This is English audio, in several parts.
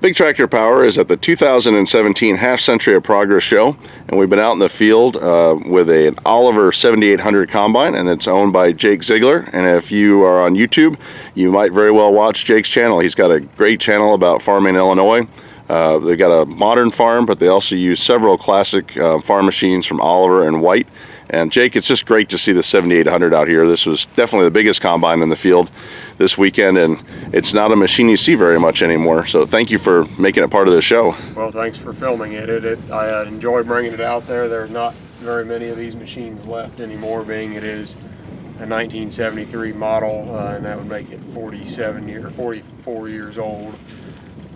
Big Tractor Power is at the 2017 Half Century of Progress show, and we've been out in the field with an Oliver 7800 combine, and it's owned by Jake Ziegler. And if you are on YouTube, you might very well watch Jake's channel. He's got a great channel about farming in Illinois. They've got a modern farm, but they also use several classic farm machines from Oliver and White. And Jake, it's just great to see the 7800 out here. This was definitely the biggest combine in the field this weekend, and it's not a machine you see very much anymore. So thank you for making it part of the show. Well, thanks for filming it. I enjoy bringing it out there. There's not very many of these machines left anymore, being it is a 1973 model, and that would make it 44 years old.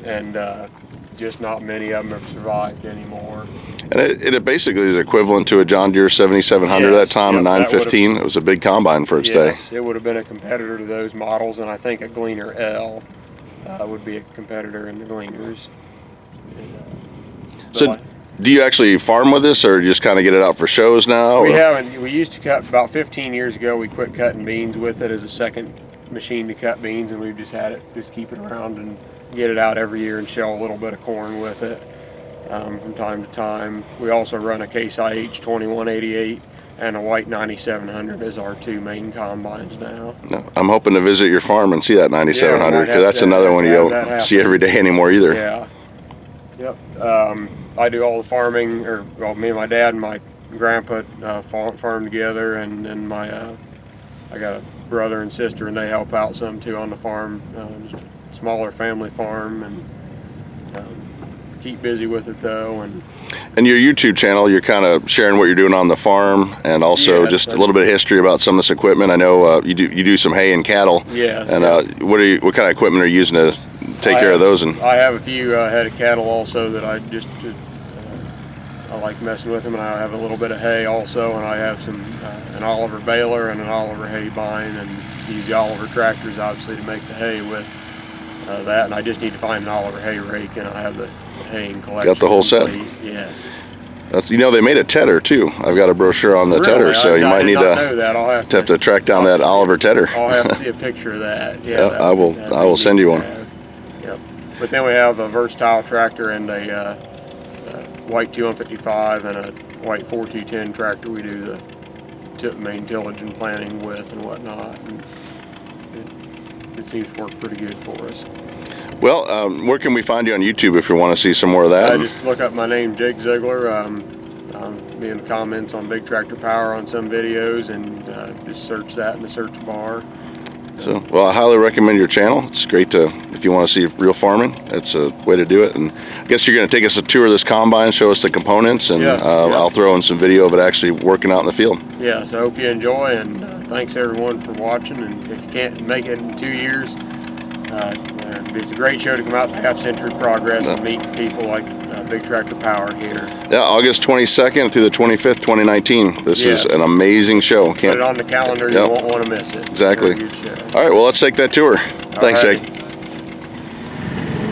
And just not many of them have survived anymore. And it basically is equivalent to a John Deere 7700 at that time, a 915. It was a big combine for its day. It would have been a competitor to those models, and I think a Gleaner L would be a competitor in the Gleaners. So do you actually farm with this, or just kind of get it out for shows now? We haven't. We used to cut, about 15 years ago, we quit cutting beans with it as a second machine to cut beans, and we've just had it, just keep it around and get it out every year and shell a little bit of corn with it from time to time. We also run a Case IH 2188 and a White 9700 as our two main combines now. I'm hoping to visit your farm and see that 9700, because that's another one you don't see every day anymore either. Yeah. Yep. I do all the farming, or well, me and my dad and my grandpa farm together, and then I got a brother and sister, and they help out some too on the farm. Smaller family farm, and keep busy with it though. And your YouTube channel, you're kind of sharing what you're doing on the farm, and also just a little bit of history about some of this equipment. I know you do some hay and cattle. Yes. And what kind of equipment are you using to take care of those? And I have a few head of cattle also that I just I like messing with them, and I have a little bit of hay also, and I have an Oliver baler and an Oliver hay bine, and use the Oliver tractors obviously to make the hay with that, and I just need to find an Oliver hay rake, and I have the haying collection. Got the whole set? Yes. That's, you know, they made a tedder too. I've got a brochure on the tedder, so you might need to have to track down that Oliver tedder. I'll have to see a picture of that. Yeah, I will send you one. Yep. But then we have a versatile tractor and a White 2155 and a White 4210 tractor. We do the main tillage and planting with and whatnot. And it seems to work pretty good for us. Well, where can we find you on YouTube if you want to see some more of that? Just look up my name, Jake Ziegler. Be in the comments on Big Tractor Power on some videos, and just search that in the search bar. So, well, I highly recommend your channel. It's great if you want to see real farming, it's a way to do it. And I guess you're going to take us a tour of this combine, show us the components, and yes, I'll throw in some video of it actually working out in the field. Yeah, so I hope you enjoy, and thanks everyone for watching. And if you can't make it in 2 years, it's a great show to come out to Half Century Progress and meet people like Big Tractor Power here. Yeah, August 22nd through the 25th, 2019. This is an amazing show. Put it on the calendar, you won't want to miss it. Exactly. All right, well, let's take that tour. Thanks, Jake.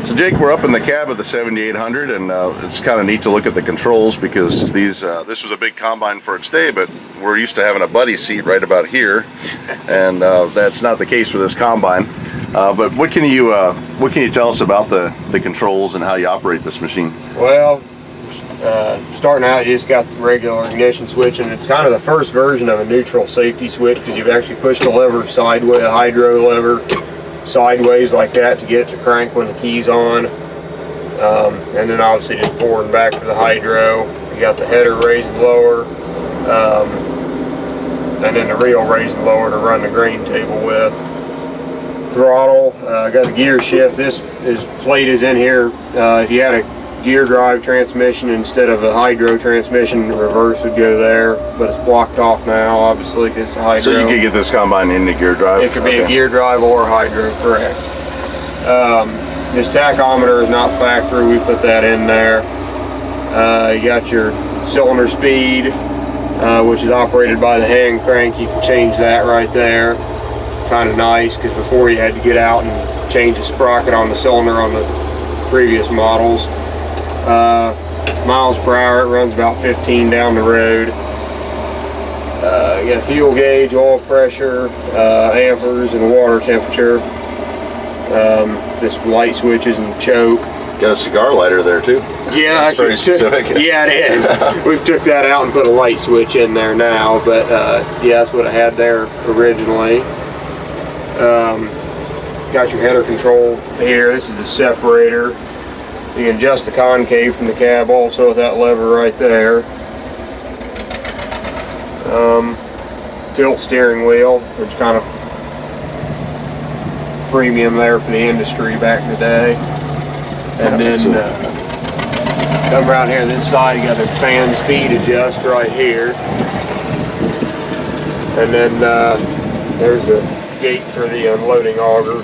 So, Jake, we're up in the cab of the 7800, and it's kind of neat to look at the controls, because this was a big combine for its day, but we're used to having a buddy seat right about here, and that's not the case for this combine. But what can you tell us about the controls and how you operate this machine? Well, starting out, you just got the regular ignition switch, and it's kind of the first version of a neutral safety switch, because you've actually pushed the lever sideways, a hydro lever sideways like that to get it to crank when the key's on, and then obviously just forward and back for the hydro. You got the header raised and lower, and then the reel raised and lower to run the grain table with. Throttle, got a gear shift. This plate is in here. If you had a gear drive transmission instead of a hydro transmission, the reverse would go there, but it's blocked off now, obviously, because it's a hydro. So you could get this combine into gear drive? It could be a gear drive or a hydro, correct. This tachometer is not factory, we put that in there. You got your cylinder speed, which is operated by the hand crank. You can change that right there. Kind of nice, because before you had to get out and change the sprocket on the cylinder on the previous models. Miles per hour, it runs about 15 down the road. You got a fuel gauge, oil pressure, amperes, and water temperature. This light switches and choke. Got a cigar lighter there too. Yeah, that's very specific. Yeah, it is. We've took that out and put a light switch in there now, but yeah, that's what it had there originally. Got your header control here. This is the separator. You can adjust the concave from the cab also with that lever right there. Tilt steering wheel, which kind of premium there for the industry back in the day. And then come around here this side, you got a fan speed adjust right here. And then there's the gate for the unloading auger,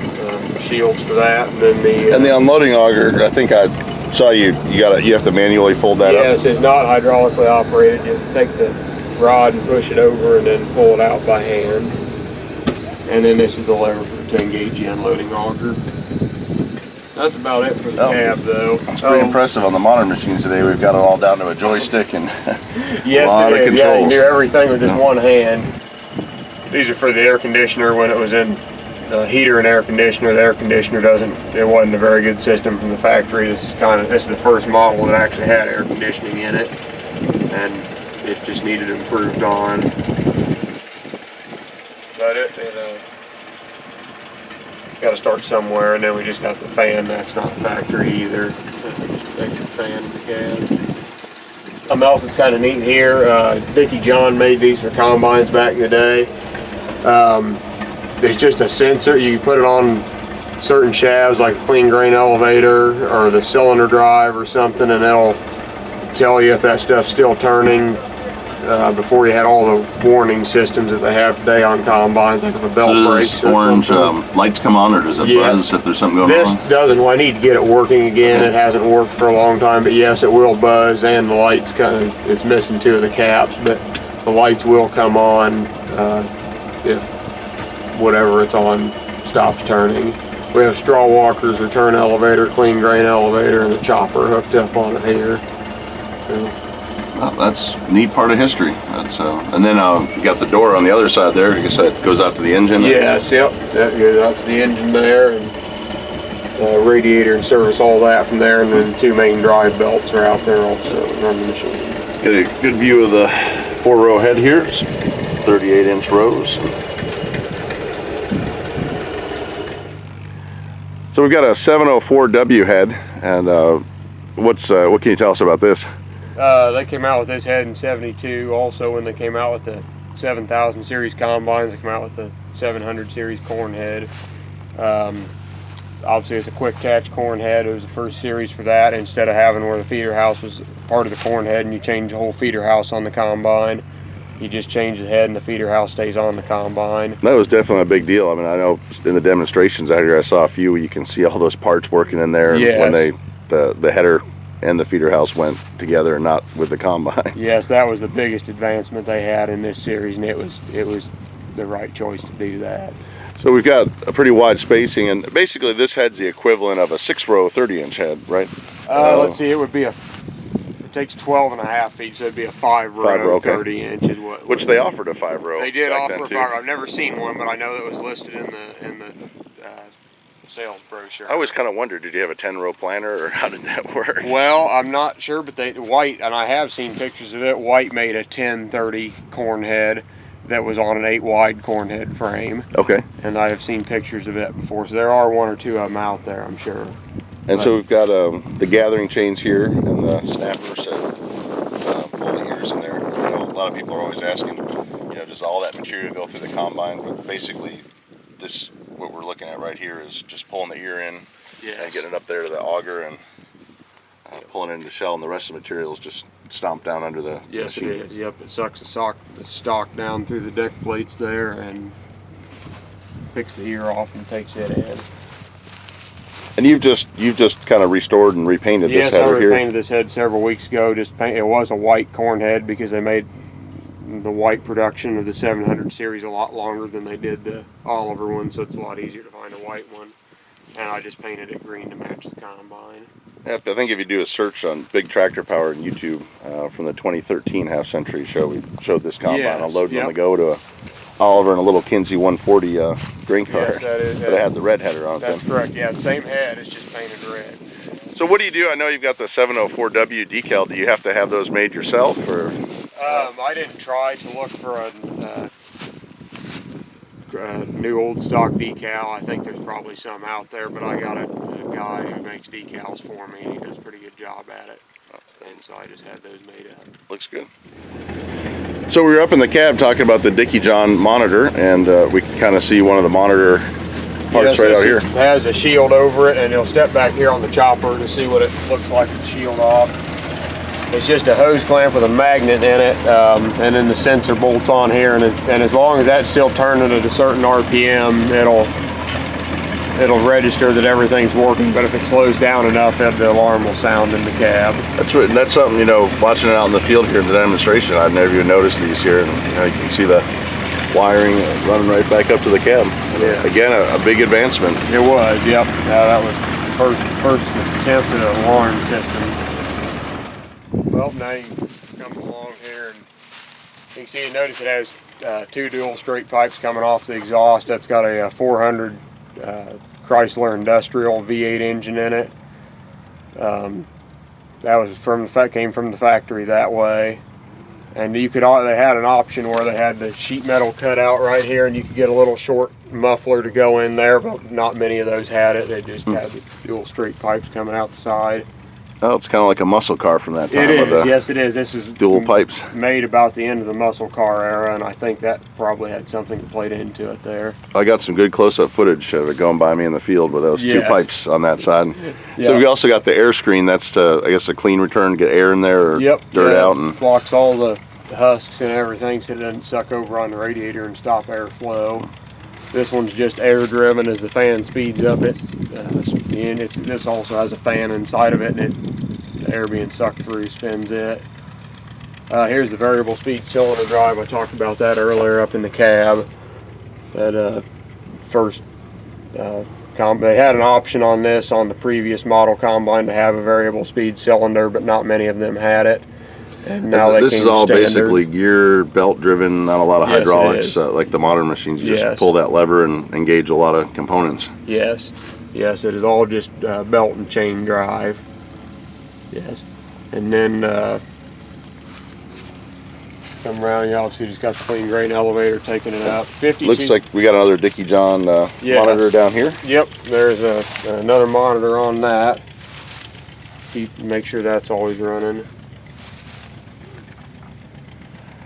shields for that, and then the unloading auger. I think I saw you have to manually fold that up. Yes, it's not hydraulically operated. You take the rod and push it over and then pull it out by hand. And then this is the lever for the 10 gauge unloading auger. That's about it for the cab though. It's pretty impressive. On the modern machines today, we've got it all down to a joystick and yes, a lot of controls. Yeah, you can do everything with just one hand. These are for the air conditioner when it was in heater and air conditioner. The air conditioner it wasn't a very good system from the factory. This is the first model that actually had air conditioning in it, and it just needed improved on. But got to start somewhere, and then we just got the fan. That's not factory either. Just an extra fan in the cab. Something else that's kind of neat here. Dickey John made these for combines back in the day. There's just a sensor. You put it on certain shafts, like a clean grain elevator or the cylinder drive or something, and it'll tell you if that stuff's still turning. Before you had all the warning systems that they have today on combines, like if a belt breaks or orange something. lights come on, or does it buzz if there's something going this on? This doesn't. Well, I need to get it working again. It hasn't worked for a long time, but yes, it will buzz, and the lights it's missing 2 of the caps, but the lights will come on if whatever it's on stops turning. We have straw walkers, return elevator, clean grain elevator, and the chopper hooked up on it here. Well, that's a neat part of history. That's and then you got the door on the other side there. I guess that goes out to the engine. Yes, yep. That goes out to the engine there, and radiator and service all that from there, and then the 2 main drive belts are out there also that run the machine. Get a good view of the 4-row head here. It's 38-inch rows. So we've got a 704W head, and what can you tell us about this? They came out with this head in '72. Also, when they came out with the 7000 series combines, they came out with the 700 series corn head. Obviously, it's a quick catch corn head. It was the first series for that. Instead of having where the feeder house was part of the corn head and you change the whole feeder house on the combine, you just change the head and the feeder house stays on the combine. That was definitely a big deal. I mean, I know in the demonstrations out here, I saw a few. You can see all those parts working in there. Yes. When the header and the feeder house went together and not with the combine. Yes, that was the biggest advancement they had in this series, and it was the right choice to do that. So we've got a pretty wide spacing, and basically this head's the equivalent of a 6-row 30-inch head, right? Let's see, it takes 12.5 feet, so it'd be a 5-row, okay. 30 inches. Which they offered a 5-row. They did offer a 5-row. I've never seen one, but I know that it was listed in the sales brochure. I always kind of wondered, did you have a 10-row planter, or how did that work? Well, I'm not sure, but White, and I have seen pictures of it, White made a 1030 corn head that was on an 8-wide corn head frame. Okay. And I have seen pictures of it before, so there are 1 or 2 of them out there, I'm sure. And so we've got the gathering chains here and the snappers that pull the ears in there. I know a lot of people are always asking, does all that material go through the combine? But basically, what we're looking at right here is just pulling the ear in and getting it up there to the auger and pulling it into the shell, and the rest of the material is just stomped down under the machine. Yes, it is. Yep, it sucks the stock down through the deck plates there and picks the ear off and takes it in. And you've just kind of restored and repainted this head here? Yes, I repainted this head several weeks ago. It was a white corn head because they made the white production of the 700 series a lot longer than they did the Oliver one, so it's a lot easier to find a white one. And I just painted it green to match the combine. I think if you do a search on Big Tractor Power on YouTube from the 2013 Half Century show, we showed this combine unloading on the go to a Oliver and a little Kinsey 140 grain cart. Yes, that is. But it had the red header on it. That's correct. Yeah, the same head. It's just painted red. So what do you do? I know you've got the 704W decal. Do you have to have those made yourself, or? I didn't try to look for a new old stock decal. I think there's probably some out there, but I got a guy who makes decals for me, and he does a pretty good job at it. And so I just had those made up. Looks good. So we were up in the cab talking about the Dickey John monitor, and we can kind of see one of the monitor parts right out here. It has a shield over it, and you'll step back here on the chopper to see what it looks like with the shield off. It's just a hose clamp with a magnet in it, and then the sensor bolts on here, and as long as that's still turning at a certain RPM, it'll register that everything's working. But if it slows down enough, the alarm will sound in the cab. That's right, and that's something, you know, watching it out in the field here in the demonstration, I've never even noticed these here, and you know, you can see the wiring running right back up to the cab. Yeah. Again, a big advancement. It was, yep. That was the first attempt at an alarm system. Well, now you can come along here and you can see, notice it has two dual straight pipes coming off the exhaust. That's got a 400 Chrysler Industrial V8 engine in it. That was came from the factory that way. And they had an option where they had the sheet metal cut out right here, and you could get a little short muffler to go in there, but not many of those had it. They just had the dual straight pipes coming out the side. Oh, it's kind of like a muscle car from that time. It is, yes it is. This is dual pipes. Made about the end of the muscle car era, and I think that probably had something that played into it there. I got some good close-up footage of it going by me in the field with those two pipes on that side. Yeah. So we also got the air screen. That's to, I guess, a clean return, get air in there or dirt out. And blocks all the husks and everything so it doesn't suck over on the radiator and stop airflow. This one's just air driven as the fan speeds up it. This also has a fan inside of it, and the air being sucked through spins it. Here's the variable speed cylinder drive. I talked about that earlier up in the cab. That first they had an option on this on the previous model combine to have a variable speed cylinder, but not many of them had it. And now this is all basically gear, belt driven, not a lot of hydraulics like the modern machines. You just pull that lever and engage a lot of components. Yes, it is all just belt and chain drive. Yes, and then come around, you obviously just got the clean grain elevator taking it up. 52. Looks like we got another Dickey John monitor down here. Yep, there's another monitor on that. Make sure that's always running.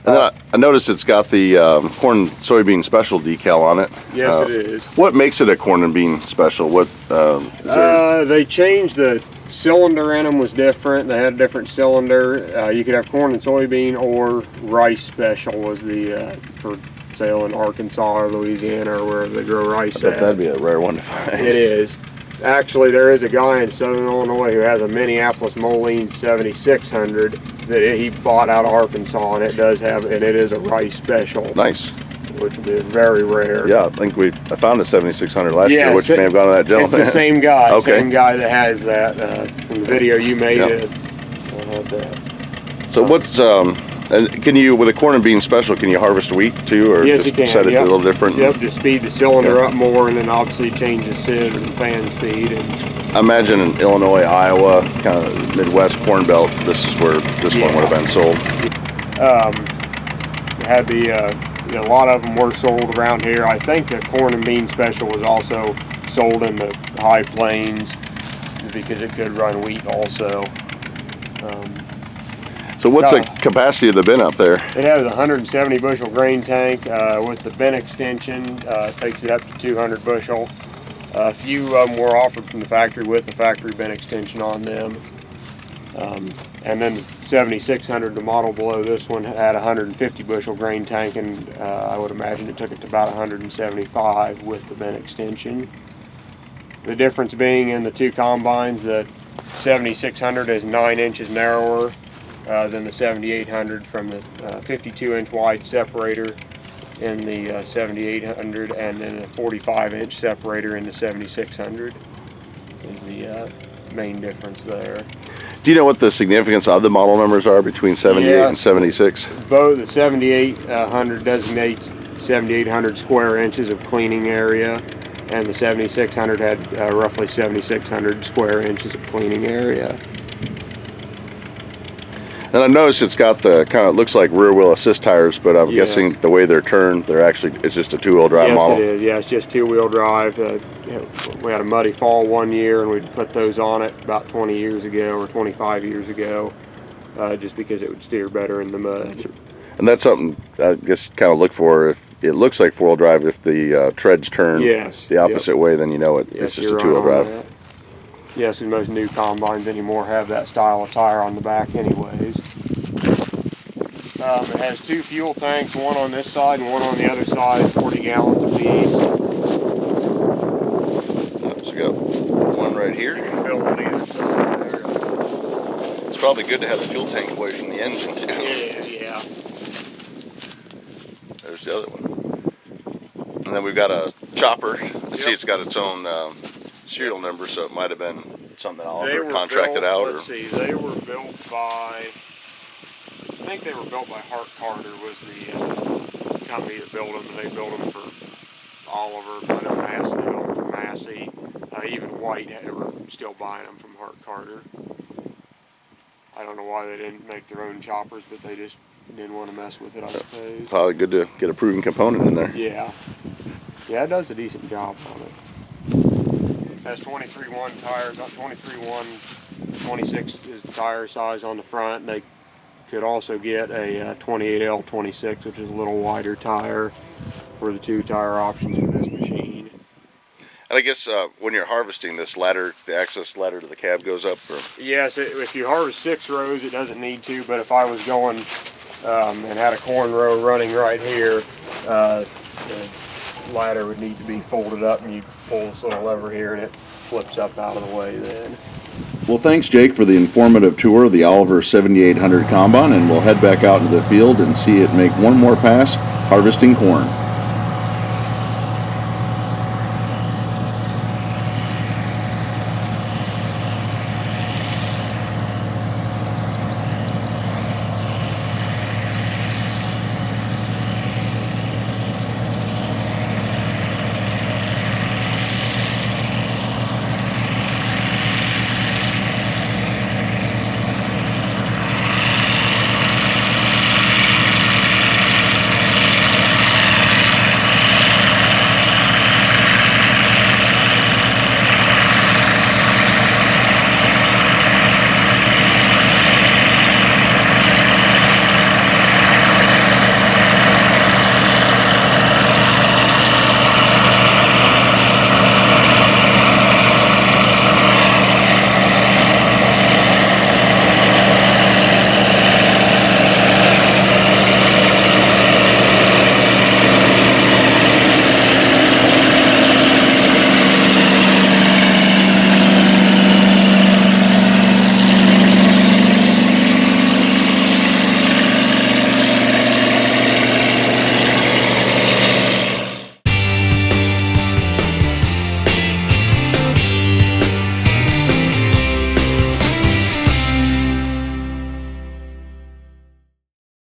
And then I noticed it's got the corn soybean special decal on it. Yes, it is. What makes it a corn and bean special? What? They changed the cylinder in them was different. They had a different cylinder. You could have corn and soybean or rice special was the for sale in Arkansas or Louisiana or wherever they grow rice at. That'd be a rare one to find. It is. Actually, there is a guy in Southern Illinois who has a Minneapolis Moline 7600 that he bought out of Arkansas, and it does have, and it is a rice special. Nice. Which is very rare. Yeah, I think I found a 7600 last year, which may have gone to that gentleman. It's the same guy. Okay. Same guy that has that from the video you made. So what's and can you, with a corn and bean special, can you harvest wheat too, or yes, just you can. set it a little different? Yep, just speed the cylinder up more, and then obviously change the sieves and fan speed. And I imagine in Illinois, Iowa, kind of Midwest corn belt, this is where this one would have been sold. Had a lot of them were sold around here. I think the corn and bean special was also sold in the high plains because it could run wheat also. So what's the capacity of the bin up there? It has a 170 bushel grain tank with the bin extension. Takes it up to 200 bushel. A few of them were offered from the factory with the factory bin extension on them. And then the 7600, the model below this one, had a 150 bushel grain tank, and I would imagine it took it to about 175 with the bin extension. The difference being in the two combines, the 7600 is 9 inches narrower than the 7800 from the 52-inch wide separator in the 7800, and then a 45-inch separator in the 7600 is the main difference there. Do you know what the significance of the model numbers are between 78 and 76? Both the 7800 designates 7,800 square inches of cleaning area, and the 7600 had roughly 7,600 square inches of cleaning area. And I noticed it's got the kind of looks like rear wheel assist tires, but I'm Yes. guessing the way they're turned, they're actually, it's just a 2-wheel drive Yes, model. it is. Yeah, it's just 2-wheel drive. We had a muddy fall one year, and we put those on it about 20 years ago or 25 years ago, just because it would steer better in the mud. And that's something I guess kind of look for. If it looks like 4-wheel drive, if the treads turn Yes. the opposite way, then you know it's Yes, just you're a 2-wheel right on drive. that. Yes, and most new combines anymore have that style of tire on the back anyways. It has 2 fuel tanks, one on this side and one on the other side, 40 gallons apiece. So we got one right here. You can fill on either side there. It's probably good to have the fuel tank away from the engine too. Yeah. There's the other one. And then we've got a chopper. I see it's got its own serial number, so it might have been something Oliver contracted out. Let's see, they were built by, I think they were built by Hart Carter was the company that built them. They built them for Oliver, but Massey, they built them for Massey. Even White were still buying them from Hart Carter. I don't know why they didn't make their own choppers, but they just didn't want to mess with it, I suppose. Probably good to get a proven component in there. Yeah. Yeah, it does a decent job on it. Has 23-1 tires, 23-1, 26 is the tire size on the front. They could also get a 28L26, which is a little wider tire for the 2 tire options for this machine. And I guess when you're harvesting, this ladder, the access ladder to the cab goes up? Or? Yes, if you harvest 6 rows, it doesn't need to, but if I was going and had a corn row running right here, the ladder would need to be folded up, and you pull this little lever here and it flips up out of the way then. Well, thanks, Jake, for the informative tour of the Oliver 7800 Combine, and we'll head back out into the field and see it make one more pass harvesting corn.